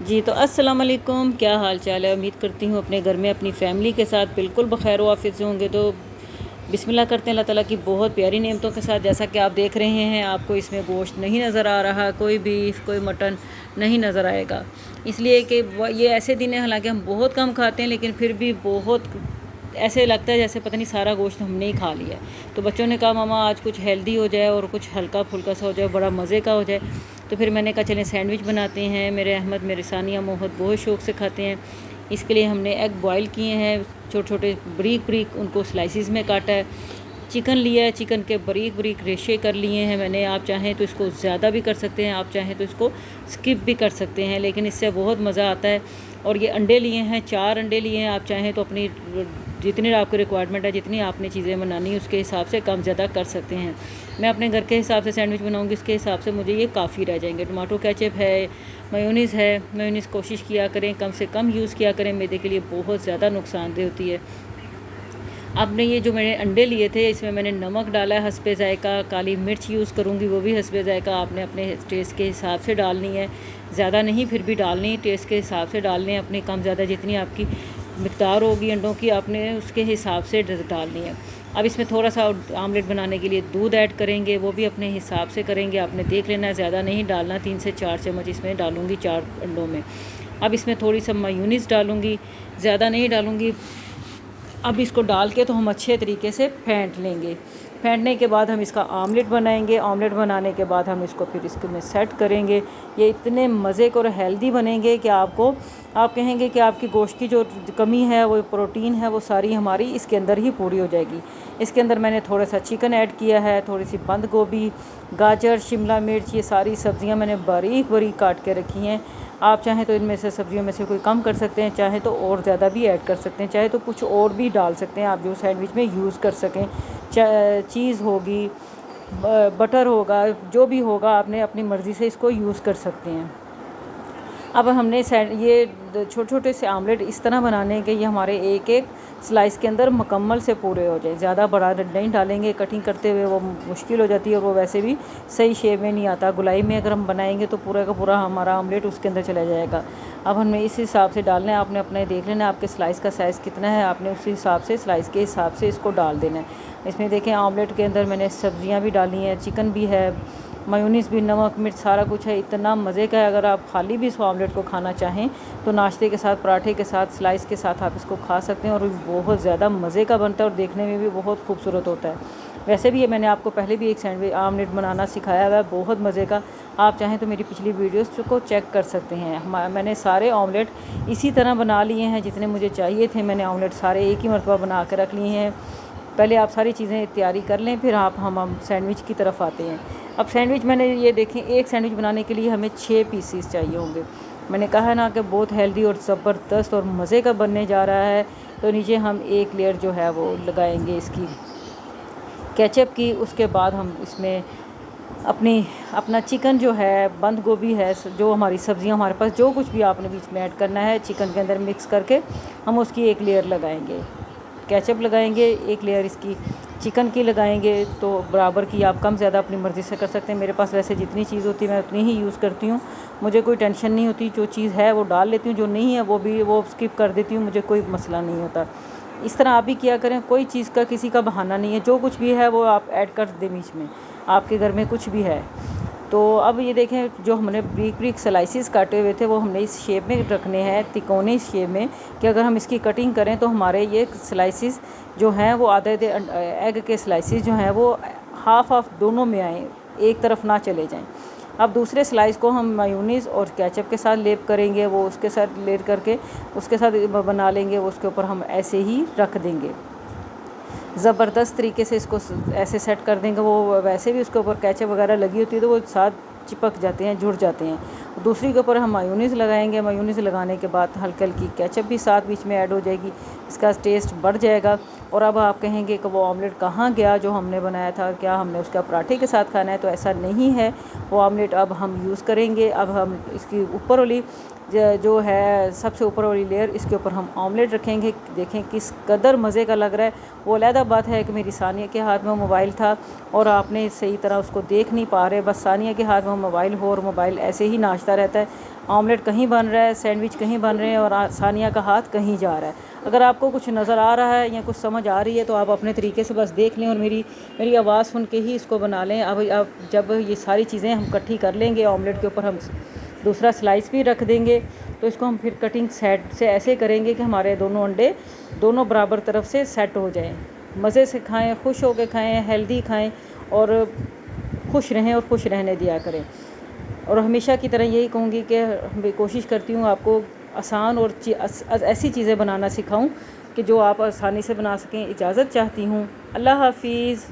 जी तो अस्सलाम वालेकुम, क्या हाल चाल है। उम्मीद करती हूँ अपने घर में अपनी फ़ैमिली के साथ बिल्कुल बखैर वाफिज़ से होंगे। तो बिस्मिल्लाह करते हैं अल्लाह ताला की बहुत प्यारी नेमतों के साथ। जैसा कि आप देख रहे हैं, आपको इसमें गोश्त नहीं नज़र आ रहा, कोई बीफ कोई मटन नहीं नज़र आएगा, इसलिए कि ये ऐसे दिन हैं, हालांकि हम बहुत कम खाते हैं लेकिन फिर भी बहुत ऐसे लगता है जैसे पता नहीं सारा गोश्त हमने ही खा लिया है। तो बच्चों ने कहा मामा आज कुछ हेल्दी हो जाए और कुछ हल्का फुल्का सा हो जाए, बड़ा मज़े का हो जाए। तो फिर मैंने कहा चलें सैंडविच बनाते हैं। मेरे अहमद मेरे सानिया मोहत बहुत शौक़ से खाते हैं। इसके लिए हमने एग बॉयल किए हैं, छोटे छोटे बारीक बारीक उनको स्लाइसिस में काटा है। चिकन लिया है, चिकन के बारीक बारीक रेशे कर लिए हैं मैंने। आप चाहें तो इसको ज़्यादा भी कर सकते हैं, आप चाहें तो इसको स्किप भी कर सकते हैं, लेकिन इससे बहुत मज़ा आता है। और ये अंडे लिए हैं, 4 अंडे लिए हैं। आप चाहें तो अपनी जितनी आपकी रिक्वायरमेंट है, जितनी आपने चीज़ें बनानी है उसके हिसाब से कम ज़्यादा कर सकते हैं। मैं अपने घर के हिसाब से सैंडविच बनाऊंगी, इसके हिसाब से मुझे ये काफ़ी रह जाएंगे। टमाटो केचप है, मेयोनीज़ है। मेयोनीज़ कोशिश किया करें कम से कम यूज़ किया करें, मैदे के लिए बहुत ज़्यादा नुकसानदेह होती है। आपने ये जो मैंने अंडे लिए थे इसमें मैंने नमक डाला है हस्बे ज़ायका, काली मिर्च यूज़ करूँगी वो भी हस्बे ज़ायका। आपने अपने टेस्ट के हिसाब से डालनी है, ज़्यादा नहीं फिर भी डालनी है, टेस्ट के हिसाब से डालनी है। अपनी कम ज़्यादा जितनी आपकी मिक़दार होगी अंडों की आपने उसके हिसाब से डालनी है। अब इसमें थोड़ा सा आमलेट बनाने के लिए दूध ऐड करेंगे, वो भी अपने हिसाब से करेंगे। आपने देख लेना है, ज़्यादा नहीं डालना। 3 से 4 चम्मच इसमें डालूँगी 4 अंडों में। अब इसमें थोड़ी सा मेयोनीज़ डालूँगी, ज़्यादा नहीं डालूँगी। अब इसको डाल के तो हम अच्छे तरीके से फेंट लेंगे। फेंटने के बाद हम इसका आमलेट बनाएंगे। आमलेट बनाने के बाद हम इसको फिर इसके में सेट करेंगे। ये इतने मज़े के और हेल्दी बनेंगे कि आप कहेंगे कि आपकी गोश्त की जो कमी है, वो प्रोटीन है, वो सारी हमारी इसके अंदर ही पूरी हो जाएगी। इसके अंदर मैंने थोड़ा सा चिकन ऐड किया है, थोड़ी सी बंद गोभी, गाजर, शिमला मिर्च, ये सारी सब्ज़ियाँ मैंने बारीक बारीक काट के रखी हैं। आप चाहें तो इनमें से सब्ज़ियों में से कोई कम कर सकते हैं, चाहे तो और ज़्यादा भी ऐड कर सकते हैं, चाहे तो कुछ और भी डाल सकते हैं आप जो सैंडविच में यूज़ कर सकें। चीज़ होगी, बटर होगा, जो भी होगा आपने अपनी मर्ज़ी से इसको यूज़ कर सकते हैं। अब हमने ये छोटे छोटे से आमलेट इस तरह बनाने के ये हमारे एक एक स्लाइस के अंदर मुकम्मल से पूरे हो जाए। ज़्यादा बड़ा नहीं डालेंगे, कटिंग करते हुए वो मुश्किल हो जाती है और वो वैसे भी सही शेप में नहीं आता। गुलाई में अगर हम बनाएंगे तो पूरा का पूरा हमारा आमलेट उसके अंदर चला जाएगा। अब हमें इस हिसाब से डालना है। आपने अपने देख लेना आपके स्लाइस का साइज़ कितना है, आपने उसी हिसाब से स्लाइस के हिसाब से इसको डाल देना है। इसमें देखें आमलेट के अंदर मैंने सब्ज़ियाँ भी डाली हैं, चिकन भी है, मेयोनीज़ भी, नमक मिर्च सारा कुछ है। इतना मज़े का है। अगर आप खाली भी इस आमलेट को खाना चाहें तो नाश्ते के साथ, पराठे के साथ, स्लाइस के साथ आप इसको खा सकते हैं और बहुत ज़्यादा मज़े का बनता है और देखने में भी बहुत खूबसूरत होता है। वैसे भी ये मैंने आपको पहले भी एक सैंडविच आमलेट बनाना सिखाया हुआ है, बहुत मज़े का। आप चाहें तो मेरी पिछली वीडियोस को चेक कर सकते हैं। मैंने सारे ऑमलेट इसी तरह बना लिए हैं जितने मुझे चाहिए थे। मैंने ऑमलेट सारे एक ही मरतबा बना कर रख लिए हैं। पहले आप सारी चीज़ें तैयारी कर लें, फिर हम सैंडविच की तरफ आते हैं। अब सैंडविच मैंने ये देखें, एक सैंडविच बनाने के लिए हमें 6 पीसीस चाहिए होंगे। मैंने कहा ना कि बहुत हेल्दी और ज़बरदस्त और मज़े का बनने जा रहा है। तो नीचे हम एक लेयर जो है वो लगाएंगे इसकी केचप की। उसके बाद हम इसमें अपना चिकन जो है, बंद गोभी है, जो हमारी सब्ज़ियां हमारे पास जो कुछ भी आपने बीच में ऐड करना है चिकन के अंदर मिक्स करके हम उसकी एक लेयर लगाएंगे, केचप लगाएंगे, एक लेयर इसकी चिकन की लगाएंगे। तो बराबर की आप कम ज़्यादा अपनी मर्ज़ी से कर सकते हैं। मेरे पास वैसे जितनी चीज़ होती है मैं उतनी ही यूज़ करती हूँ, मुझे कोई टेंशन नहीं होती। जो चीज़ है वो डाल लेती हूँ, जो नहीं है वो स्किप कर देती हूँ, मुझे कोई मसला नहीं होता। इस तरह आप भी किया करें, कोई चीज़ का किसी का बहाना नहीं है। जो कुछ भी है वो आप ऐड कर दें बीच में, आपके घर में कुछ भी है तो। अब ये देखें, जो हमने ब्रीक ब्रीक स्लाइसिस काटे हुए थे वो हमने इस शेप में रखने हैं, तिकोनी शेप में, कि अगर हम इसकी कटिंग करें तो हमारे ये स्लाइसिस जो हैं वो आधे एग के स्लाइसिस जो हैं वो हाफ दोनों में आएँ, एक तरफ ना चले जाएं। अब दूसरे स्लाइस को हम मेयोनीज़ और केचप के साथ लेप करेंगे, वो उसके साथ लेप करके उसके साथ बना लेंगे। वो उसके ऊपर हम ऐसे ही रख देंगे, ज़बरदस्त तरीके से इसको ऐसे सेट कर देंगे। वो वैसे भी उसके ऊपर केचप वगैरह लगी होती है तो वो साथ चिपक जाते हैं, जुड़ जाते हैं। दूसरी के ऊपर हम मेयोनीज़ लगाएंगे। मेयोनीज़ लगाने के बाद हल्की हल्की केचप भी साथ बीच में ऐड हो जाएगी, इसका टेस्ट बढ़ जाएगा। और अब आप कहेंगे कि वो ऑमलेट कहाँ गया जो हमने बनाया था, क्या हमने उसका पराठे के साथ खाना है? तो ऐसा नहीं है, वो ऑमलेट अब हम यूज़ करेंगे। अब हम इसकी ऊपर वाली जो है सबसे ऊपर वाली लेयर, इसके ऊपर हम ऑमलेट रखेंगे। देखें किस कदर मज़े का लग रहा है। वो अलहदा बात है कि मेरी सानिया के हाथ में मोबाइल था और आपने सही तरह उसको देख नहीं पा रहे, बस सानिया के हाथ में मोबाइल हो और मोबाइल ऐसे ही नाचता रहता है। ऑमलेट कहीं बन रहा है, सैंडविच कहीं बन रहे हैं और सानिया का हाथ कहीं जा रहा है। अगर आपको कुछ नज़र आ रहा है या कुछ समझ आ रही है तो आप अपने तरीके से बस देख लें और मेरी आवाज़ सुन के ही इसको बना लें। अब जब ये सारी चीज़ें हम इकट्ठी कर लेंगे, ऑमलेट के ऊपर हम दूसरा स्लाइस भी रख देंगे, तो इसको हम फिर कटिंग सेट से ऐसे करेंगे कि हमारे दोनों अंडे दोनों बराबर तरफ से सेट हो जाएं। मज़े से खाएं, खुश होकर खाएं, हेल्दी खाएं और खुश रहें और खुश रहने दिया करें। और हमेशा की तरह यही कहूँगी कि मैं कोशिश करती हूँ आपको आसान और ऐसी चीज़ें बनाना सिखाऊं कि जो आप आसानी से बना सकें। इजाज़त चाहती हूँ। अल्लाह हाफिज़।